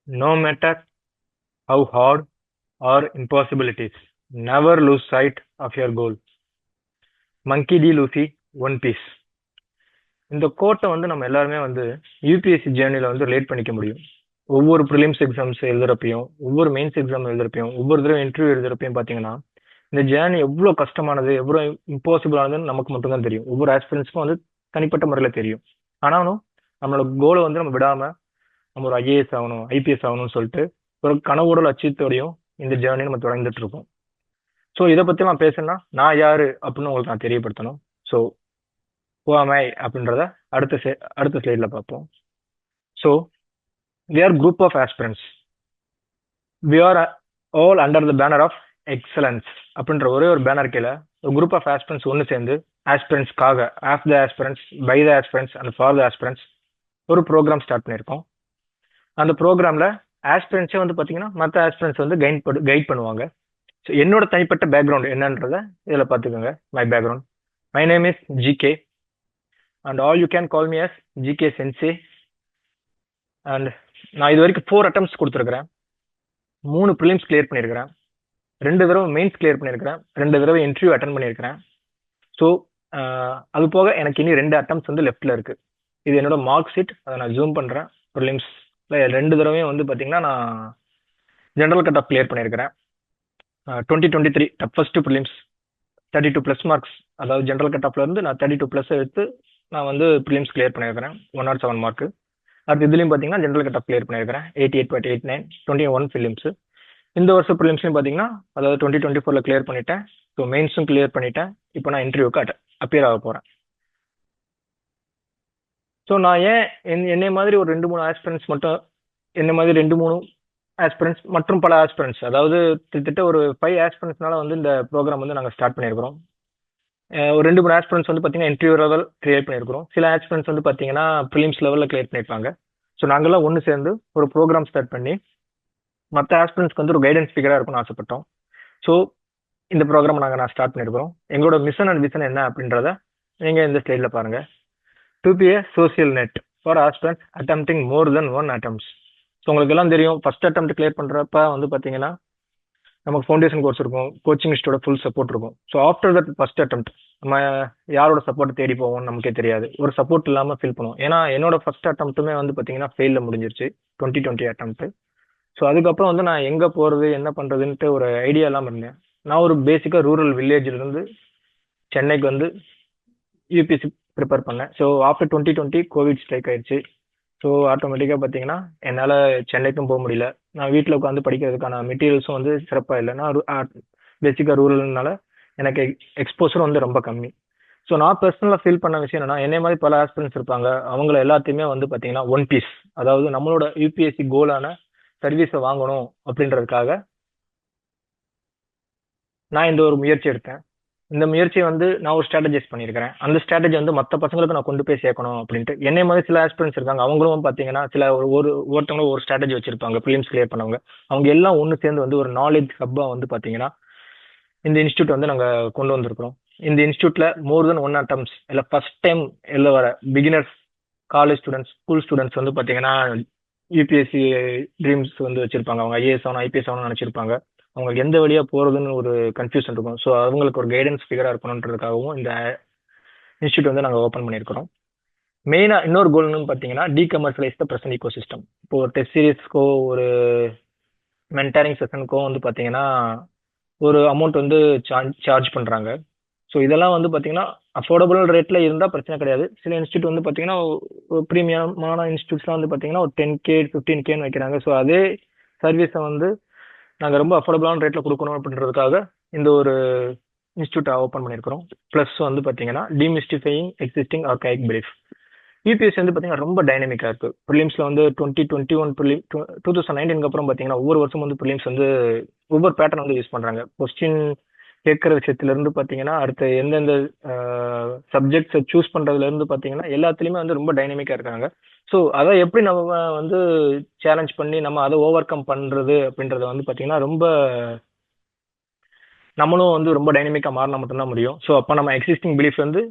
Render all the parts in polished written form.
No matter how hard or impossible it is, never lose sight of your goal. Monkey D. Luffy, One Piece. இந்த கோட்டை வந்து நம்ம எல்லாருமே வந்து UPSC ஜேர்னில வந்து ரிலேட் பண்ணிக்க முடியும். ஒவ்வொரு ப்ரிலிம்ஸ் எக்ஸாம்ஸ் எழுதுறப்பையும், ஒவ்வொரு மெயின்ஸ் எக்ஸாம் எழுதுறப்பையும், ஒவ்வொரு தடவை இன்டர்வியூ எழுதுறப்பையும் பார்த்தீங்கன்னா, இந்த ஜேர்னி எவ்வளோ கஷ்டமானது, எவ்வளோ இம்பாசிபிள் ஆனதுன்னு நமக்கு மட்டும்தான் தெரியும். ஒவ்வொரு ஆஸ்பிரன்ஸ்க்கும் வந்து தனிப்பட்ட முறையில் தெரியும். ஆனாலும் நம்மளோட கோலை வந்து நம்ம விடாம நம்ம ஒரு ஐஏஎஸ் ஆகணும், ஐபிஎஸ் ஆகணும்னு சொல்லிட்டு ஒரு கனவோட லட்சியத்தோடையும் இந்த ஜேர்னி நம்ம தொடர்ந்துட்டு இருக்கோம். ஸோ இதை பத்தி நான் பேசணும்னா நான் யாரு அப்படின்னு உங்களுக்கு நான் தெரியப்படுத்தணும். ஸோ ஓமை அப்படின்றத அடுத்த ஸ்லைட்ல பார்ப்போம். So we are group of aspirants. We are all under the banner of excellence அப்படின்ற ஒரே ஒரு பேனர் கீழே ஒரு குரூப் ஆஃப் ஆஸ்பிரன்ஸ் ஒன்று சேர்ந்து ஆஸ்பிரன்ஸ்க்காக of the aspirants by the aspirants and for the aspirants ஒரு ப்ரோக்ராம் ஸ்டார்ட் பண்ணியிருக்கோம். அந்த ப்ரோக்ராம்ல ஆஸ்பிரன்ஸே வந்து பார்த்தீங்கன்னா மற்ற ஆஸ்பிரன்ஸ் வந்து கைட் பண்ணுவாங்க. ஸோ என்னோட தனிப்பட்ட பேக்ரவுண்ட் என்னன்றத இதில் பார்த்துக்கோங்க. My background, my name is GK and all you can call me as GK sensei. And நான் இது வரைக்கும் 4 அட்டம்ப்ட்ஸ் கொடுத்துருக்கிறேன். 3 ப்ரிலிம்ஸ் கிளியர் பண்ணியிருக்கிறேன், 2 தடவை மெயின்ஸ் கிளியர் பண்ணியிருக்கிறேன், 2 தடவை இன்டர்வியூ அட்டன் பண்ணியிருக்கிறேன். ஸோ அது போக எனக்கு இனி 2 அட்டம்ப்ட்ஸ் வந்து லெஃப்டில் இருக்கு. இது என்னோட மார்க் ஷீட், அதை நான் ஜூம் பண்ணுறேன். ப்ரிலிம்ஸில் 2 தடவையும் வந்து பார்த்தீங்கன்னா நான் ஜென்ரல் கட் ஆஃப் கிளியர் பண்ணியிருக்கிறேன். 2023 ஃபர்ஸ்ட் ப்ரிலிம்ஸ் 32+ மார்க்ஸ், அதாவது ஜென்ரல் கட் ஆஃப்ல இருந்து நான் 32+ எடுத்து நான் வந்து ப்ரிலிம்ஸ் கிளியர் பண்ணியிருக்கிறேன், 107 மார்க்கு. அடுத்து இதுலையும் பார்த்தீங்கன்னா ஜென்ரல் கட் ஆஃப் கிளியர் பண்ணியிருக்கிறேன் 88.89, 21 ஃபிலிம்ஸ். இந்த வருஷம் ப்ரிலிம்ஸ்லையும் பார்த்தீங்கன்னா அதாவது 2024 கிளியர் பண்ணிட்டேன். ஸோ மெயின்ஸும் கிளியர் பண்ணிட்டேன். இப்போ நான் இன்டர்வியூக்கு அப்பியர் ஆக போகிறேன். ஸோ நான் ஏன் என்னை மாதிரி ஒரு 2-3 ஆஸ்பிரன்ஸ் மட்டும், என்ன மாதிரி 2-3 ஆஸ்பிரன்ஸ் மற்றும் பல ஆஸ்பிரன்ஸ், அதாவது கிட்டத்தட்ட ஒரு 5 ஆஸ்பிரன்ஸ்னால வந்து இந்த ப்ரோக்ராம் வந்து நாங்கள் ஸ்டார்ட் பண்ணியிருக்கிறோம். ஒரு 2-3 ஆஸ்பிரன்ஸ் வந்து பார்த்தீங்கன்னா இன்டர்வியூ லெவல் கிளியர் பண்ணியிருக்கிறோம். சில ஆஸ்பிரன்ஸ் வந்து பார்த்தீங்கன்னா ப்ரிலிம்ஸ் லெவலில் கிளியர் பண்ணியிருப்பாங்க. ஸோ நாங்கள்லாம் ஒன்று சேர்ந்து ஒரு ப்ரோக்ராம் ஸ்டார்ட் பண்ணி மற்ற ஆஸ்பிரன்ஸ்க்கு வந்து ஒரு கைடன்ஸ் ஸ்பீக்கராக இருக்கும்னு ஆசைப்பட்டோம். ஸோ இந்த ப்ரோக்ராம் நான் ஸ்டார்ட் பண்ணியிருக்கிறோம். எங்களோட மிஷன் அண்ட் விஷன் என்ன அப்படின்றத நீங்கள் இந்த ஸ்லைடில் பாருங்கள். To be a social net for aspirants attempting more than 1 attempts. So உங்களுக்கு எல்லாம் தெரியும், ஃபர்ஸ்ட் அட்டம்ப்ட் கிளியர் பண்ணுறப்ப வந்து பார்த்தீங்கன்னா நமக்கு ஃபவுண்டேஷன் கோர்ஸ் இருக்கும், கோச்சிங் இன்ஸ்டியூட ஃபுல் சப்போர்ட் இருக்கும். So after that first attempt நம்ம யாரோட சப்போர்ட் தேடி போவோம் நமக்கே தெரியாது, ஒரு சப்போர்ட் இல்லாமல் ஃபீல் பண்ணுவோம். ஏன்னா என்னோட ஃபர்ஸ்ட் அட்டம்ப்ட்டுமே வந்து பார்த்தீங்கன்னா ஃபெயிலில் முடிஞ்சிருச்சு, 2020 அட்டம்ப்ட். ஸோ அதுக்கப்புறம் வந்து நான் எங்கே போகிறது என்ன பண்ணுறதுன்ட்டு ஒரு ஐடியா இல்லாமல் இருந்தேன். நான் ஒரு பேசிக்காக ரூரல் வில்லேஜிலிருந்து சென்னைக்கு வந்து யூபிஎஸ்சி ப்ரிப்பேர் பண்ணேன். ஸோ ஆஃப்டர் 2020 கோவிட் ஸ்ட்ரைக் ஆயிடுச்சு. ஸோ ஆட்டோமேட்டிக்காக பார்த்தீங்கன்னா என்னால் சென்னைக்கும் போக முடியல. நான் வீட்டில் உட்காந்து படிக்கிறதுக்கான மெட்டீரியல்ஸும் வந்து சிறப்பாக இல்லை. நான் பேசிக்காக ரூரல்னால எனக்கு எக்ஸ்போசரும் வந்து ரொம்ப கம்மி. ஸோ நான் பர்சனலாக ஃபீல் பண்ண விஷயம் என்னன்னா, என்னை மாதிரி பல ஆஸ்பிரன்ஸ் இருப்பாங்க, அவங்கள எல்லாத்தையுமே வந்து பார்த்தீங்கன்னா ஒன் பீஸ், அதாவது நம்மளோட யூபிஎஸ்சி கோலான சர்வீஸை வாங்கணும் அப்படின்றதுக்காக நான் இந்த ஒரு முயற்சி எடுத்தேன். இந்த முயற்சியை வந்து நான் ஒரு ஸ்ட்ராட்டஜைஸ் பண்ணியிருக்கிறேன். அந்த ஸ்ட்ராட்டஜி வந்து மற்ற பசங்களுக்கு நான் கொண்டு போய் சேர்க்கணும் அப்படின்ட்டு. என்னை மாதிரி சில ஆஸ்பிரன்ஸ் இருக்காங்க, அவங்களும் பார்த்தீங்கன்னா சில ஒருத்தவங்களும் ஒரு ஸ்ட்ராட்டஜி வச்சிருப்பாங்க ப்ரிலிம்ஸ் கிளியர் பண்ணவங்க. அவங்க எல்லாம் ஒன்று சேர்ந்து வந்து ஒரு நாலேஜ் ஹப்பாக வந்து பார்த்தீங்கன்னா இந்த இன்ஸ்டியூட் வந்து நாங்கள் கொண்டு வந்திருக்கிறோம். இந்த இன்ஸ்டியூட்ல மோர் தென் 1 அட்டம்ப்ட்ஸ் இல்லை ஃபர்ஸ்ட் டைம் எழுத வர beginners, college students, school students வந்து பார்த்தீங்கன்னா யூபிஎஸ்சி ட்ரீம்ஸ் வந்து வச்சிருப்பாங்க. அவங்க ஐஏஎஸ் ஆகணும், ஐபிஎஸ் ஆகணும்னு நினச்சிருப்பாங்க. அவங்களுக்கு எந்த வழியாக போகிறதுன்னு ஒரு கன்ஃபியூஷன் இருக்கும். ஸோ அவங்களுக்கு ஒரு கைடன்ஸ் ஃபிகராக இருக்கணுன்றதுக்காகவும் இந்த இன்ஸ்டியூட் வந்து நாங்கள் ஓப்பன் பண்ணியிருக்கிறோம். மெயினாக இன்னொரு கோல்னு பார்த்தீங்கன்னா டீகமர்ஷியலைஸ் த ப்ரெசன்ட் ஈகோ சிஸ்டம். இப்போ ஒரு டெஸ்ட் சீரியஸ்க்கோ ஒரு மென்டாரிங் செஷனுக்கோ வந்து பார்த்தீங்கன்னா ஒரு அமௌண்ட் வந்து சார்ஜ் பண்ணுறாங்க. ஸோ இதெல்லாம் வந்து பார்த்தீங்கன்னா அஃபோர்டபுள் ரேட்டில் இருந்தால் பிரச்சனை கிடையாது. சில இன்ஸ்டியூட் வந்து பார்த்தீங்கன்னா ஒரு ப்ரீமியமான இன்ஸ்டியூட்ஸ்லாம் வந்து பார்த்தீங்கன்னா ஒரு 10K 15K வைக்கிறாங்க. ஸோ அதே சர்வீஸை வந்து நாங்கள் ரொம்ப அஃபோர்டபுளான ரேட்டில் கொடுக்கணும் அப்படின்றதுக்காக இந்த ஒரு இன்ஸ்டியூட்டை ஓப்பன் பண்ணியிருக்கிறோம். ப்ளஸ் வந்து பார்த்தீங்கன்னா டிமிஸ்டிஃபையிங் எக்ஸிஸ்டிங் ஆர்கைக் பிலீஃப். யூபிஎஸ்சி வந்து பார்த்தீங்கன்னா ரொம்ப டைனமிக்காக இருக்குது. ப்ரிலிம்ஸில் வந்து 2021 2019 அப்புறம் பார்த்தீங்கன்னா ஒவ்வொரு வருஷம் வந்து ப்ரிலிம்ஸ் வந்து ஒவ்வொரு பேட்டர்ன் வந்து யூஸ் பண்ணுறாங்க. கொஸ்டின் கேட்குற விஷயத்துலேருந்து பார்த்தீங்கன்னா அடுத்த எந்தெந்த சப்ஜெக்ட்ஸை சூஸ் பண்ணுறதுலேருந்து பார்த்தீங்கன்னா எல்லாத்துலேயுமே வந்து ரொம்ப டைனமிக்காக இருக்காங்க. ஸோ அதை எப்படி நம்ம வந்து சேலஞ்ச் பண்ணி நம்ம அதை ஓவர் கம் பண்ணுறது அப்படின்றத வந்து பார்த்தீங்கன்னா ரொம்ப நம்மளும் வந்து ரொம்ப டைனமிக்காக மாறினா மட்டும்தான் முடியும். ஸோ அப்போ நம்ம எக்ஸிஸ்டிங் பிலீஃப் வந்து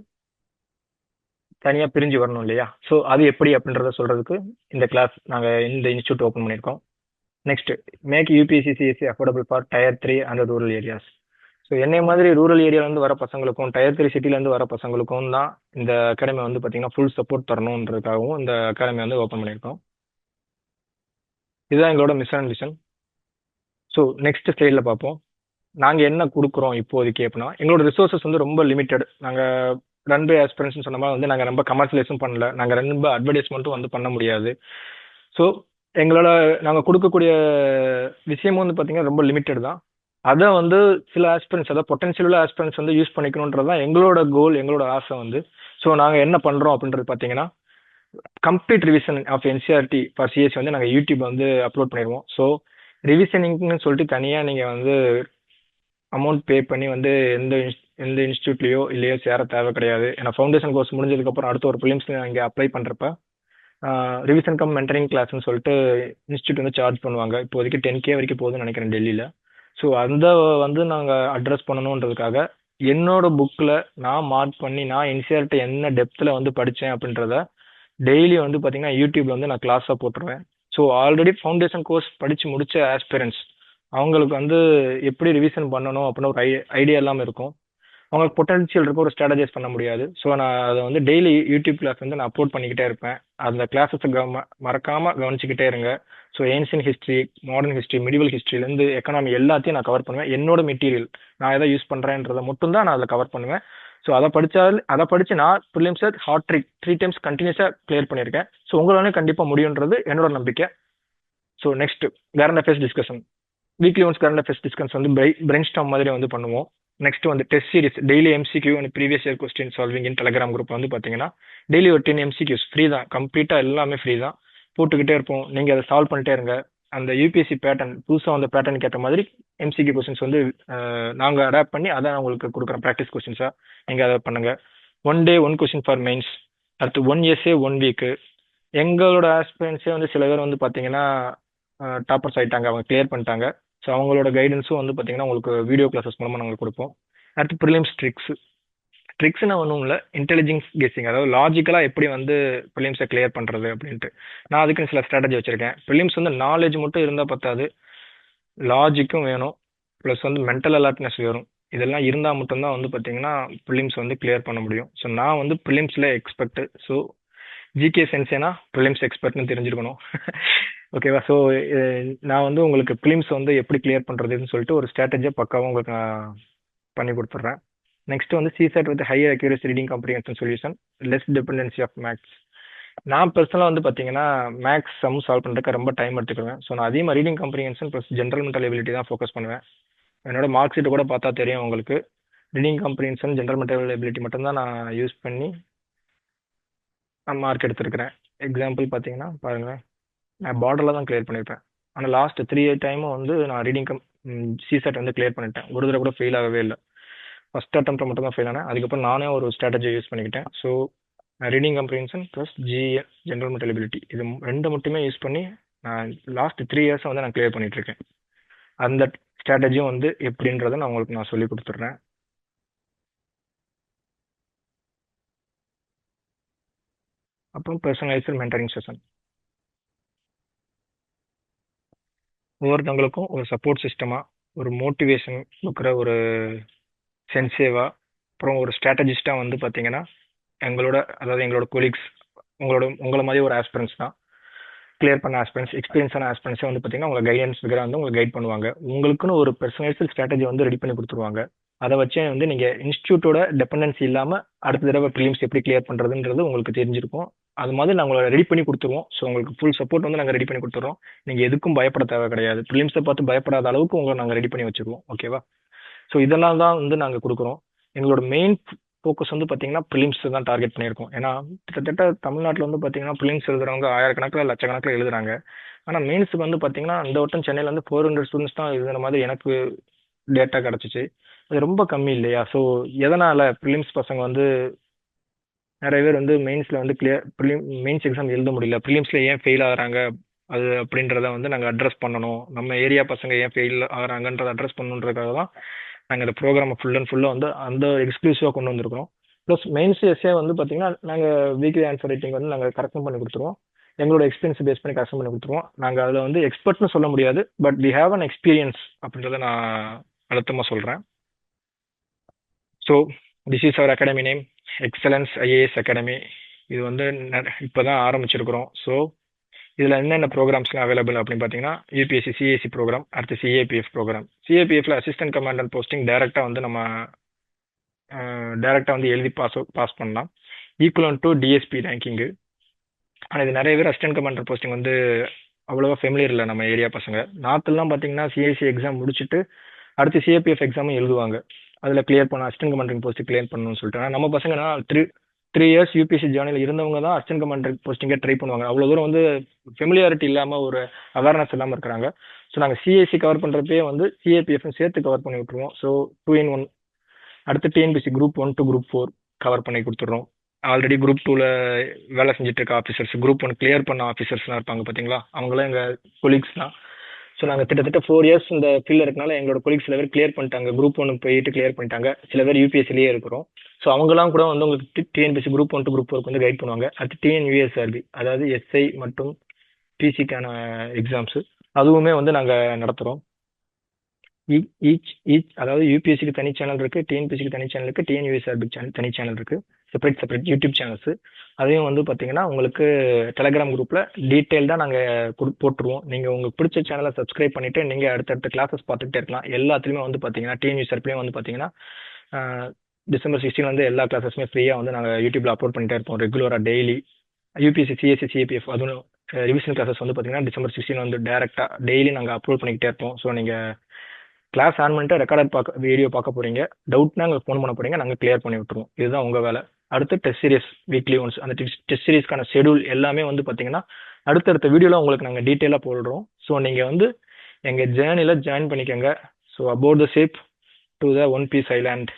தனியாக பிரிஞ்சு வரணும் இல்லையா? ஸோ அது எப்படி அப்படின்றத சொல்கிறதுக்கு இந்த கிளாஸ் நாங்கள் இந்த இன்ஸ்டியூட் ஓப்பன் பண்ணியிருக்கோம். Next, make UPSC CSC affordable for tier 3 and rural areas. So என்னை மாதிரி ரூரல் ஏரியாவிலேருந்து வர பசங்களுக்கும் டயர் 3 சிட்டிலேருந்து வர பசங்களுக்கும் தான் இந்த அகாடமி வந்து பார்த்தீங்கன்னா ஃபுல் சப்போர்ட் தரணுன்றதுக்காகவும் இந்த அகாடமி வந்து ஓப்பன் பண்ணியிருக்கோம். இதுதான் எங்களோட mission and vision. So next ஸ்லைடில் பார்ப்போம். நாங்கள் என்ன கொடுக்குறோம் இப்போதைக்கு அப்படின்னா, எங்களோட ரிசோர்ஸஸ் வந்து ரொம்ப லிமிட்டட். நாங்கள் ரன் பை ஆஸ்பிரன்ஸ் சொன்ன மாதிரி வந்து நாங்கள் ரொம்ப கமர்ஷியலைஸும் பண்ணல, நாங்கள் ரொம்ப அட்வர்டைஸ்மெண்ட்டும் வந்து பண்ண முடியாது. ஸோ எங்களோட நாங்கள் கொடுக்கக்கூடிய விஷயமும் வந்து பார்த்தீங்கன்னா ரொம்ப லிமிட்டட் தான். அதை வந்து சில ஆஸ்பிரன்ஸ், அதாவது பொட்டன்ஷியல் உள்ள ஆஸ்பிரன்ஸ் வந்து யூஸ் பண்ணிக்கணுன்றது தான் எங்களோட கோல், எங்களோட ஆசை வந்து. ஸோ நாங்கள் என்ன பண்ணுறோம் அப்படின்றது பார்த்தீங்கன்னா, complete revision of NCERT for CSC வந்து நாங்கள் யூடியூப் வந்து அப்லோட் பண்ணிடுவோம். ஸோ ரிவிஷனிங்னு சொல்லிட்டு தனியாக நீங்கள் வந்து அமௌண்ட் பே பண்ணி வந்து எந்த இன்ஸ்டியூட்லையோ இல்லையோ சேர தேவை கிடையாது. ஏன்னா ஃபவுண்டேஷன் கோர்ஸ் முடிஞ்சதுக்கப்புறம் அடுத்த ஒரு ப்ரிலிம்ஸ் இங்கே அப்ளை பண்ணுறப்ப ரிவிஷன் கம் மென்டரிங் கிளாஸ்னு சொல்லிட்டு இன்ஸ்டியூட் வந்து சார்ஜ் பண்ணுவாங்க. இப்போதைக்கு 10K வரைக்கும் போகுதுன்னு நினைக்கிறேன் டெல்லியில். ஸோ அந்த வந்து நாங்கள் அட்ரஸ் பண்ணணுன்றதுக்காக என்னோட புக்கில் நான் மார்க் பண்ணி நான் என்சிஆர்டி என்ன டெப்த்தில் வந்து படித்தேன் அப்படின்றத டெய்லி வந்து பார்த்தீங்கன்னா யூடியூப்ல வந்து நான் கிளாஸாக போட்டுருவேன். ஸோ ஆல்ரெடி ஃபவுண்டேஷன் கோர்ஸ் படித்து முடித்த ஆஸ்பிரன்ஸ் அவங்களுக்கு வந்து எப்படி ரிவிஷன் பண்ணணும் அப்படின்னு ஒரு ஐடியா இல்லாமல் இருக்கும். அவங்களுக்கு பொட்டன்ஷியல் இருக்கும், ஒரு ஸ்ட்ராட்டஜைஸ் பண்ண முடியாது. ஸோ நான் அதை வந்து டெய்லி யூடியூப் கிளாஸ் வந்து நான் அப்லோட் பண்ணிக்கிட்டே இருப்பேன். அந்த கிளாஸஸை மறக்காமல் கவனிச்சுக்கிட்டே இருங்க. So ancient history, modern history, medieval ஹிஸ்ட்ரிலேருந்து எக்கனாமி எல்லாத்தையும் நான் கவர் பண்ணுவேன். என்னோட மெட்டீரியல் நான் எதை யூஸ் பண்ணுறேன்றதை மட்டும் தான் நான் அதில் கவர் பண்ணுவேன். ஸோ அதை படித்து நான் ப்ரிலிம்ஸை ஹார்ட் ட்ரிக் 3 டைம்ஸ் கண்டினியூஸாக கிளியர் பண்ணியிருக்கேன். ஸோ உங்களாலையும் கண்டிப்பாக முடியுன்றது என்னோட நம்பிக்கை. So next, current affairs discussion. Weekly once current affairs discussion வந்து பிரெயின் ஸ்டார்ம் மாதிரி வந்து பண்ணுவோம். நெக்ஸ்ட் வந்து test series, daily MCQ and previous year question solving in Telegram group வந்து பார்த்தீங்கன்னா டெய்லி ஒரு 10 எம்சிக்யூஸ் ஃப்ரீ தான், கம்ப்ளீட்டாக எல்லாமே ஃப்ரீ தான், போட்டுக்கிட்டே இருப்போம். நீங்கள் அதை சால்வ் பண்ணிட்டே இருங்க. அந்த யூபிஎஸ்சி பேட்டர்ன், புதுசாக அந்த பேட்டர்னுக்கு ஏற்ற மாதிரி எம்சிக்யூ கொஸ்டின்ஸ் வந்து நாங்கள் அடாப்ட் பண்ணி அதை உங்களுக்கு கொடுக்குறோம் ப்ராக்டிஸ் கொஸ்டின்ஸாக. நீங்கள் அதை பண்ணுங்கள். 1 day 1 question ஃபார் மெயின்ஸ். அடுத்து 1 essay 1 week. எங்களோட ஆஸ்பிரன்ஸே வந்து சில பேர் வந்து பார்த்தீங்கன்னா டாப்பர்ஸ் ஆகிட்டாங்க, அவங்க கிளியர் பண்ணிட்டாங்க. ஸோ அவங்களோட கைடன்ஸும் வந்து பார்த்தீங்கன்னா உங்களுக்கு வீடியோ கிளாஸஸ் மூலமாக நாங்கள் கொடுப்போம். அடுத்து ப்ரிலிம்ஸ் ட்ரிக்ஸ்னா ஒன்றும் இல்லை, இன்டெலிஜென்ஸ் கெஸ்ஸிங், அதாவது லாஜிக்கலாக எப்படி வந்து ப்ரிலிம்ஸை கிளியர் பண்ணுறது அப்படின்ட்டு. நான் அதுக்குன்னு சில ஸ்ட்ராட்டஜி வச்சுருக்கேன். ப்ரிலிம்ஸ் வந்து நாலேஜ் மட்டும் இருந்தால் பத்தாது, லாஜிக்கும் வேணும், ப்ளஸ் வந்து மென்டல் அலர்ட்னஸ் வேணும். இதெல்லாம் இருந்தால் மட்டும்தான் வந்து பார்த்தீங்கன்னா ப்ரிலிம்ஸ் வந்து கிளியர் பண்ண முடியும். ஸோ நான் வந்து ப்ரிலிம்ஸில் எக்ஸ்பெக்ட். ஸோ ஜிகே சென்சேனா ப்ரிலிம்ஸ் எக்ஸ்பர்ட்னு தெரிஞ்சிருக்கணும். ஓகேவா? ஸோ நான் வந்து உங்களுக்கு ப்ரிலிம்ஸ் வந்து எப்படி கிளியர் பண்ணுறதுன்னு சொல்லிட்டு ஒரு ஸ்ட்ராட்டஜியை பக்காவாக உங்களுக்கு நான் பண்ணி கொடுத்துட்றேன். நெக்ஸ்ட் வந்து CSAT with higher accuracy reading comprehension solution, less dependency of maths. நான் பர்சனலாக வந்து பார்த்தீங்கன்னா மேக்ஸ் சம் சால்வ் பண்ணுறதுக்கு ரொம்ப டைம் எடுத்துக்குவேன். ஸோ நான் அதிகமாக reading comprehension plus general mental ability தான் ஃபோக்கஸ் பண்ணுவேன். என்னோட மார்க் ஷீட்டை கூட பார்த்தா தெரியும் உங்களுக்கு. Reading comprehension, general mental ability மட்டும்தான் நான் யூஸ் பண்ணி நான் மார்க் எடுத்திருக்கிறேன். எக்ஸாம்பிள் பார்த்தீங்கன்னா பாருங்களேன், நான் பார்டரில் தான் கிளியர் பண்ணியிருப்பேன். ஆனால் லாஸ்ட் 3 டைமும் வந்து நான் ரீடிங் சிசெட் வந்து கிளியர் பண்ணிட்டேன். ஒரு தடவை கூட ஃபெயில் ஆகவே இல்லை. ஃபர்ஸ்ட் அட்டம்ப்ட் மட்டும் தான் ஃபெயில் ஆனேன். அதுக்கப்புறம் நானே ஒரு ஸ்ட்ராட்டஜி யூஸ் பண்ணிக்கிட்டேன். So reading comprehension plus GA, general mental ability, இது ரெண்டு மட்டுமே யூஸ் பண்ணி நான் லாஸ்ட் 3 இயர்ஸை வந்து நான் கிளியர் பண்ணிட்டு இருக்கேன். அந்த ஸ்ட்ராட்டஜியும் வந்து எப்படின்றத நான் உங்களுக்கு நான் சொல்லி கொடுத்துட்றேன். அப்புறம் பர்சனலைஸ்டு மென்டரிங் செஷன். ஒவ்வொருத்தவங்களுக்கும் ஒரு சப்போர்ட் சிஸ்டமாக, ஒரு மோட்டிவேஷன் கொடுக்குற ஒரு சென்சேவா, அப்புறம் ஒரு ஸ்ட்ராட்டஜிஸ்டாக வந்து பார்த்தீங்கன்னா அதாவது எங்களோட கொலீக்ஸ், உங்களை மாதிரி ஒரு ஆஸ்பிரன்ஸ் தான். கிளியர் பண்ண ஆஸ்பிரன்ஸ், எக்ஸ்பீரியன்ஸான ஆஸ்பிரன்ஸே வந்து பார்த்தீங்கன்னா உங்களை கைடன்ஸ் ஃபிகராக வந்து உங்களுக்கு கைட் பண்ணுவாங்க. உங்களுக்குன்னு ஒரு பர்சனலைஸ்டு ஸ்ட்ராட்டஜி வந்து ரெடி பண்ணி கொடுத்துருவாங்க. அதை வச்சே வந்து நீங்கள் இன்ஸ்டியூட்டோட டிபெண்டன்சி இல்லாமல் அடுத்த தடவை ப்ரிலிம்ஸ் எப்படி கிளியர் பண்ணுறதுன்றது உங்களுக்கு தெரிஞ்சிருக்கும். அது மாதிரி நாங்கள் ரெடி பண்ணி கொடுத்துருவோம். ஸோ உங்களுக்கு ஃபுல் சப்போர்ட் வந்து நாங்கள் ரெடி பண்ணி கொடுத்துறோம். நீங்கள் எதுக்கும் பயப்பட தேவை கிடையாது. ப்ரிலிம்ஸை பார்த்து பயப்படாத அளவுக்கு உங்களை நாங்கள் ரெடி பண்ணி வச்சுருவோம். ஓகேவா? ஸோ இதெல்லாம் தான் வந்து நாங்கள் கொடுக்குறோம். எங்களோட மெயின் ஃபோக்கஸ் வந்து பார்த்தீங்கன்னா ப்ரிலிம்ஸ் தான் டார்கெட் பண்ணியிருக்கோம். ஏன்னா கிட்டத்தட்ட தமிழ்நாட்டில் வந்து பார்த்தீங்கன்னா ப்ரிலிம்ஸ் எழுதுறவங்க ஆயிரக்கணக்கில் லட்சக்கணக்கில் எழுதுறாங்க. ஆனால் மெயின்ஸுக்கு வந்து பார்த்தீங்கன்னா இந்த வட்டம் சென்னையில் வந்து 400 ஸ்டூடெண்ட்ஸ் தான் எழுதுன மாதிரி எனக்கு டேட்டா கிடச்சிச்சு. அது ரொம்ப கம்மி இல்லையா? ஸோ எதனால் ப்ரிலிம்ஸ் பசங்க வந்து நிறைய பேர் வந்து மெயின்ஸில் வந்து மெயின்ஸ் எக்ஸாம் எழுத முடியல, ப்ரிலிம்ஸில் ஏன் ஃபெயில் ஆகுறாங்க அது அப்படின்றத வந்து நாங்கள் அட்ரஸ் பண்ணணும். நம்ம ஏரியா பசங்க ஏன் ஃபெயில் ஆகுறாங்கன்றதை அட்ரஸ் பண்ணணுன்றதுக்காக தான் நாங்கள் இந்த ப்ரோக்ராமை ஃபுல் அண்ட் ஃபுல்லாக வந்து அந்த எக்ஸ்க்ளூசிவாக கொண்டு வந்திருக்கிறோம். ப்ளஸ் மெயின்ஸ் எஸ்ஏ வந்து பார்த்தீங்கன்னா நாங்கள் வீக்லி ஆன்சர் ரைட்டிங் வந்து நாங்கள் கரெக்ஷன் பண்ணி கொடுத்துருவோம். எங்களோட எக்ஸ்பீரியன்ஸ் பேஸ் பண்ணி கஸ்டம் பண்ணி கொடுத்துருவோம். நாங்கள் அதில் வந்து எக்ஸ்பர்ட்னு சொல்ல முடியாது, but we have an experience அப்படின்றத நான் அழுத்தமாக சொல்கிறேன். So this is our academy name, excellence IAS academy. இது வந்து இப்போ தான் ஆரம்பிச்சிருக்கிறோம். ஸோ இதில் என்னென்ன ப்ரோக்ராம்ஸ்லாம் அவைலபிள் அப்படின்னு பார்த்தீங்கன்னா, யூபிஎஸ்சி சிஏசி ப்ரோக்ராம், அடுத்து சிஏபிஎஃப் ப்ரோக்ராம். சிஏபிஎஃப்ல அசிஸ்டன்ட் கமாண்டன்ட் போஸ்டிங் டேரெக்டாக வந்து நம்ம டேரெக்டாக வந்து எழுதி பாஸ் பண்ணலாம், ஈக்குவலன் டு டிஎஸ்பி ரேங்கிங்கு. ஆனால் இது நிறைய பேர் அசிஸ்டன்ட் கமாண்டர் போஸ்டிங் வந்து அவ்வளோவா ஃபெமிலியர் இல்லை நம்ம ஏரியா பசங்க. நார்த்துலாம் பார்த்தீங்கன்னா சிஐசி எக்ஸாம் முடிச்சுட்டு அடுத்து சிஏபிஎஃப் எக்ஸாமும் எழுதுவாங்க. அதில் கிளியர் பண்ண அசிஸ்டன்ட் கமாண்டரிங் போஸ்ட் கிளியர் பண்ணணும்னு சொல்லிட்டு. ஆனால் நம்ம பசங்கன்னா த்ரீ இயர்ஸ் யூபிஎஸ்சி ஜேர்னியில் இருந்தவங்க தான் அசிஸ்டன்ட் கமாண்டர் போஸ்டிங்கே ட்ரை பண்ணுவாங்க. அவ்வளோ தூரம் வந்து ஃபெமிலியாரிட்டி இல்லாமல் ஒரு அவேர்னஸ் இல்லாமல் இருக்கிறாங்க. ஸோ நாங்கள் சிஎஸ்சி கவர் பண்ணுறப்பே வந்து சிஏபிஎஃப் சேர்த்து கவர் பண்ணி விட்டுருவோம். So 2 in 1. அடுத்து TNPSC group 1 to group 4 cover பண்ணி கொடுத்துட்றோம். ஆல்ரெடி குரூப் 2ல வேலை செஞ்சுட்டு இருக்க ஆஃபீஸர்ஸ், குரூப் 1 கிளியர் பண்ண ஆஃபீஸர்ஸ்லாம் இருப்பாங்க பார்த்தீங்களா, அவங்களாம் எங்கள் கொலீக்ஸ் தான். ஸோ நாங்கள் கிட்டத்தட்ட 4 years இந்த ஃபீல்டில் இருக்கனால எங்களோட கொலீக்ஸ் சில பேர் கிளியர் பண்ணிட்டாங்க, குரூப் 1 போயிட்டு கிளியர் பண்ணிட்டாங்க. சில பேர் யூபிஎஸ்சிலேயே இருக்கிறோம். ஸோ அவங்களாம் கூட வந்து உங்களுக்கு டிஎன்பிசி குரூப் 1 to குரூப் 4 வந்து கைட் பண்ணுவாங்க. அடுத்து டிஎன்யூஎஸ்ஆர்பி, அதாவது எஸ்ஐ மற்றும் பிசிக்கான எக்ஸாம்ஸு, அதுவுமே வந்து நாங்கள் நடத்துகிறோம். ஈச் அதாவது யூபிஎஸ்சிக்கு தனி சேனல் இருக்குது, டிஎன்பிசிக்கு தனி சேனல் இருக்குது, டிஎன்யூஎஸ்ஆர்பிக்கு தனி சேனல் இருக்குது, செப்பரேட் யூடியூப் சேனல்ஸு. அதையும் வந்து பார்த்தீங்கன்னா உங்களுக்கு டெலகிராம் குரூப்பில் டீட்டெயில்டாக நாங்கள் போட்டுருவோம். நீங்கள் உங்களுக்கு பிடிச்ச சேனலை சப்ஸ்கிரைப் பண்ணிவிட்டு நீங்கள் அடுத்தடுத்த கிளாஸஸ் பார்த்துக்கிட்டே இருக்கலாம். எல்லாத்துலேயுமே வந்து பார்த்தீங்கன்னா டிஎன்யூஎஸ்ஆர்பிலையும் வந்து பார்த்தீங்கன்னா December 16 வந்து எல்லா கிளாஸஸுமே ஃப்ரீயாக வந்து நாங்கள் யூடியூப்பில் அப்லோட் பண்ணிட்டே இருப்போம் ரெகுலராக டெய்லி. யூபிஎஸ்சி சிஎஸ்சி சிஏபிஎஃப் அதுவும் ரிவிஷன் கிளாஸஸ் வந்து பார்த்தீங்கன்னா December 16 வந்து டேரெக்டாக டெய்லி நாங்கள் அப்லோட் பண்ணிக்கிட்டே இருப்போம். ஸோ நீங்கள் கிளாஸ் ஆன் பண்ணிட்டு ரெக்கார்டட் வீடியோ பார்க்க போறீங்க, டவுட்னா எங்களுக்கு ஃபோன் பண்ண போறீங்க, நாங்கள் கிளியர் பண்ணி விட்டுருவோம். இதுதான் உங்கள் வேலை. அடுத்து டெஸ்ட் சீரிஸ் வீக்லி ஒன்ஸ். அந்த டெஸ்ட் சீரிஸ்க்கான ஷெடியூல் எல்லாமே வந்து பார்த்தீங்கன்னா அடுத்தடுத்த வீடியோவில் உங்களுக்கு நாங்கள் டீட்டெயிலாக போடுறோம். ஸோ நீங்கள் வந்து எங்கள் ஜேர்னியில் ஜாயின் பண்ணிக்கோங்க. So about the ship to the One Piece island.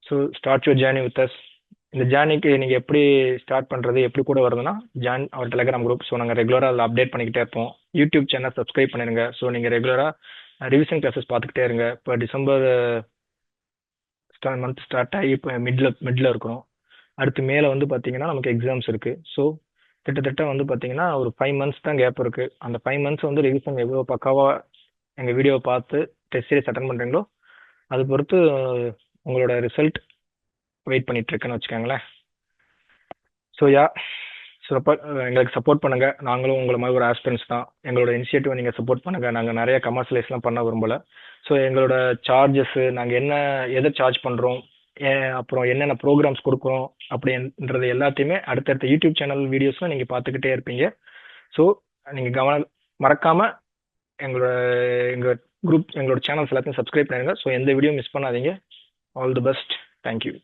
So start your journey with us. இந்த ஜேர்னிக்கு நீங்கள் எப்படி ஸ்டார்ட் பண்ணுறது, எப்படி கூட வருதுன்னா join our Telegram group. So நாங்கள் ரெகுலராக அதில் அப்டேட் பண்ணிக்கிட்டே இருப்போம். யூடியூப் சேனல் சப்ஸ்கிரைப் பண்ணிடுங்க. ஸோ நீங்கள் ரெகுலராக ரிவிஷன் கிளாஸஸ் பார்த்துக்கிட்டே இருங்க. இப்போ டிசம்பர் மந்த் ஸ்டார்ட் ஆகி இப்போ மிடில் இருக்கிறோம். அடுத்து மேலே வந்து பார்த்தீங்கன்னா நமக்கு எக்ஸாம்ஸ் இருக்குது. ஸோ கிட்டத்தட்ட வந்து பார்த்தீங்கன்னா ஒரு 5 months தான் கேப் இருக்குது. அந்த 5 months வந்து ரிவிஷன் எவ்வளோ பக்காவாக எங்கள் வீடியோவை பார்த்து டெஸ்ட் சீரிஸ் அட்டன் பண்ணுறீங்களோ அது பொறுத்து உங்களோட ரிசல்ட் வெயிட் பண்ணிட்டு இருக்கேன்னு வச்சுக்கோங்களேன். ஸோ எங்களுக்கு சப்போர்ட் பண்ணுங்க. நாங்களும் உங்களை மாதிரி ஒரு ஆஸ்பிரன்ஸ் தான். எங்களோட இனிஷியேட்டிவ் நீங்கள் சப்போர்ட் பண்ணுங்க. நாங்கள் நிறைய கமர்ஷியலைஸ்லாம் பண்ண விரும்பல. ஸோ எங்களோட சார்ஜஸ், நாங்கள் எதை சார்ஜ் பண்ணுறோம், அப்புறம் என்னென்ன ப்ரோக்ராம்ஸ் கொடுக்குறோம் அப்படின்றது எல்லாத்தையுமே அடுத்தடுத்த யூடியூப் சேனல் வீடியோஸ்லாம் நீங்கள் பார்த்துக்கிட்டே இருப்பீங்க. ஸோ நீங்கள் மறக்காமல் எங்களோட சேனல்ஸ் எல்லாத்தையும் சப்ஸ்கிரைப் பண்ணிடுங்க. ஸோ எந்த வீடியோ மிஸ் பண்ணாதீங்க. All the best. தேங்க்யூ.